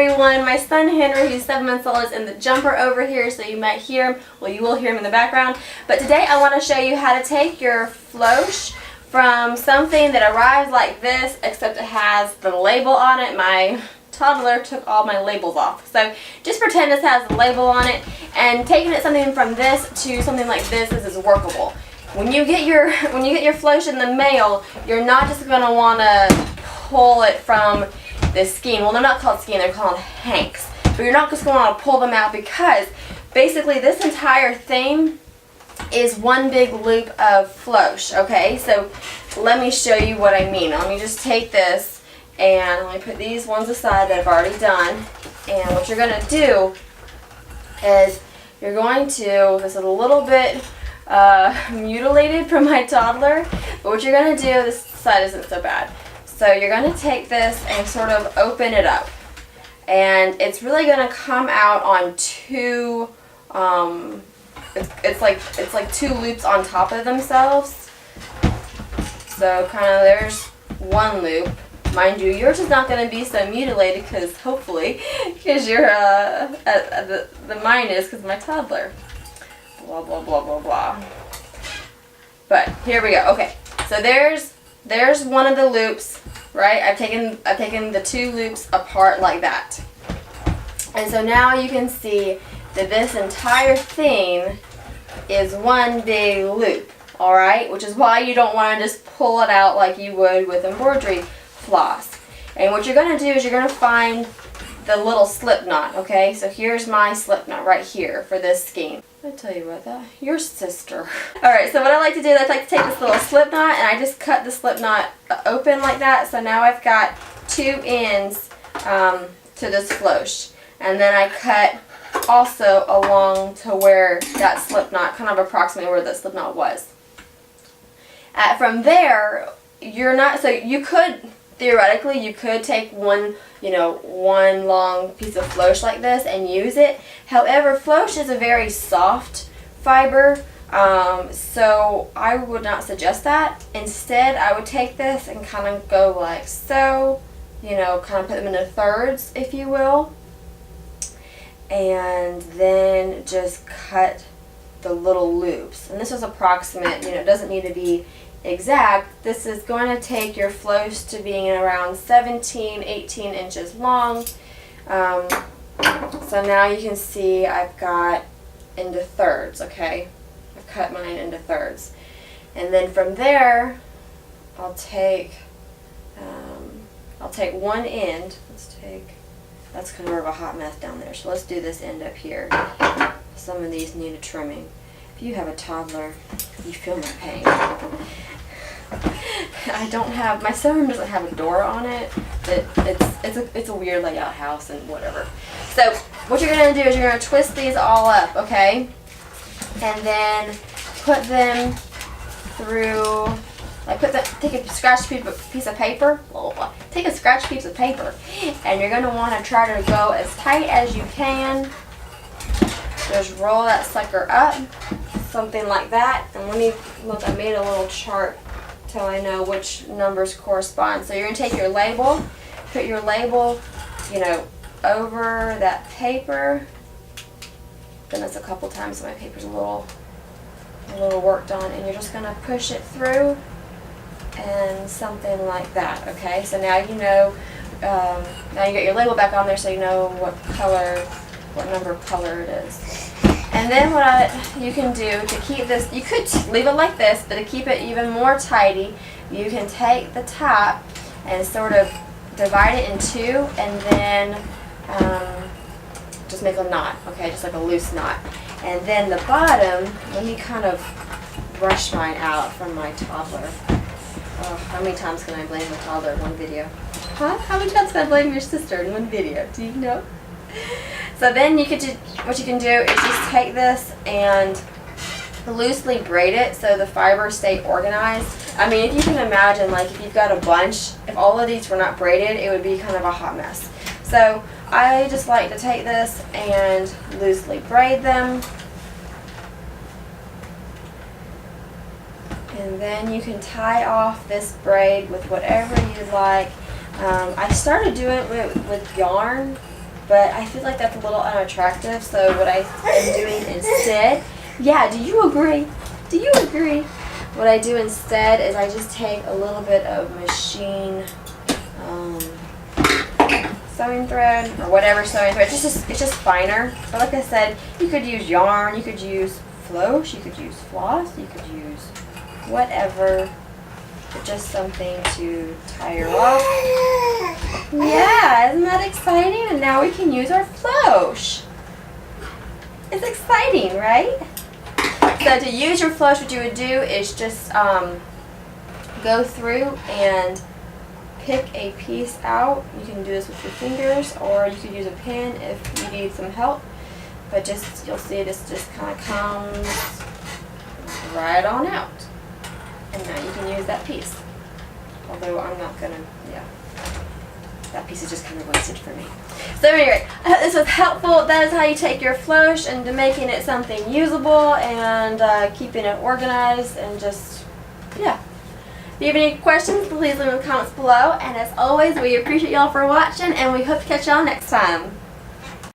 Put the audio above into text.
everyone. My son Henry, who's 7 months old, is in the jumper over here, so you might hear him. Well, you will hear him in the background. But today I want to show you how to take your floche from something that arrives like this, except it has the label on it. My toddler took all my labels off. So just pretend this has a label on it, and taking it something from this to something like this is workable. When you get your floche in the mail, you're not just going to want to pull it from the skein. Well, they're not called skein, they're called hanks. But you're not just going to want to pull them out, because basically this entire thing is one big loop of floche, okay? So let me show you what I mean. Let me just take this and let me put these ones aside that I've already done. And what you're going to do is you're going to, this is a little bit mutilated from my toddler, but what you're going to do, this side isn't so bad. So you're going to take this and sort of open it up, and it's really going to come out on two, it's like two loops on top of themselves. So kind of there's one loop. Mind you, yours is not going to be so mutilated, because hopefully, because you're the mine is, because my toddler. Blah blah blah blah blah. But here we go. Okay, so there's one of the loops. Right, I've taken the two loops apart like that, and so now you can see that this entire thing is one big loop. All right, which is why you don't want to just pull it out like you would with embroidery floss. And what you're going to do is you're going to find the little slip knot. Okay, so here's my slip knot right here for this skein. I tell you what, your sister. Alright, so what I like to do is I like to take this little slip knot and I just cut the slip knot open like that. So now I've got two ends to this floche. And then I cut also along to where that slip knot, kind of approximately where that slip knot was. From there, so you could, theoretically, you could take one long piece of floche like this and use it. However, floche is a very soft fiber, so I would not suggest that. Instead, I would take this and kind of go like so, kind of put them into thirds, if you will, and then just cut the little loops. And this is approximate, it doesn't need to be exact. This is going to take your floche to being around 17, 18 inches long. So now you can see I've got into thirds, okay? I've cut mine into thirds. And then from there, I'll take one end. That's kind of a hot mess down there. So let's do this end up here. Some of these need a trimming. If you have a toddler, you feel my pain. My sewing room doesn't have a door on it. It's a weird layout house and whatever. So what you're going to do is you're going to twist these all up, okay? And then put them through, take a scratch piece of paper. Take a scratch piece of paper, and you're going to want to try to go as tight as you can. Just roll that sucker up, something like that. And let me look, I made a little chart so I know which numbers correspond. So you're going to take your label, put your label, over that paper. Done this a couple times, so my paper's a little worked on, and you're just going to push it through, and something like that. Okay, so now now you got your label back on there, so you know what number of color it is. And then what you can do to keep this, you could leave it like this, but to keep it even more tidy, you can take the top and sort of divide it in two, and then just make a knot, okay, just like a loose knot. And then the bottom, let me kind of brush mine out from my toddler. Oh, how many times can I blame the toddler in one video? Huh? How many times can I blame your sister in one video? Do you know? So then what you can do is just take this and loosely braid it so the fibers stay organized. I mean, if you can imagine, like if you've got a bunch, if all of these were not braided, it would be kind of a hot mess. So I just like to take this and loosely braid them. And then you can tie off this braid with whatever you like. I started doing it with yarn, but I feel like that's a little unattractive. So what I am doing instead, yeah, do you agree? Do you agree? What I do instead is I just take a little bit of machine sewing thread or whatever sewing thread. It's just finer. But like I said, you could use yarn, you could use floche, you could use floss, you could use whatever. But just something to tie her off. Yeah, isn't that exciting? And now we can use our floche. It's exciting, right? So to use your floche, what you would do is just go through and pick a piece out. You can do this with your fingers, or you could use a pen if you need some help. But just, you'll see this just kind of comes right on out. And now you can use that piece. Although I'm not gonna, yeah. That piece is just kind of wasted for me. So anyway, I hope this was helpful. That is how you take your floche into making it something usable and keeping it organized and just, yeah. If you have any questions, please leave them in the comments below. And as always, we appreciate y'all for watching, and we hope to catch y'all next time.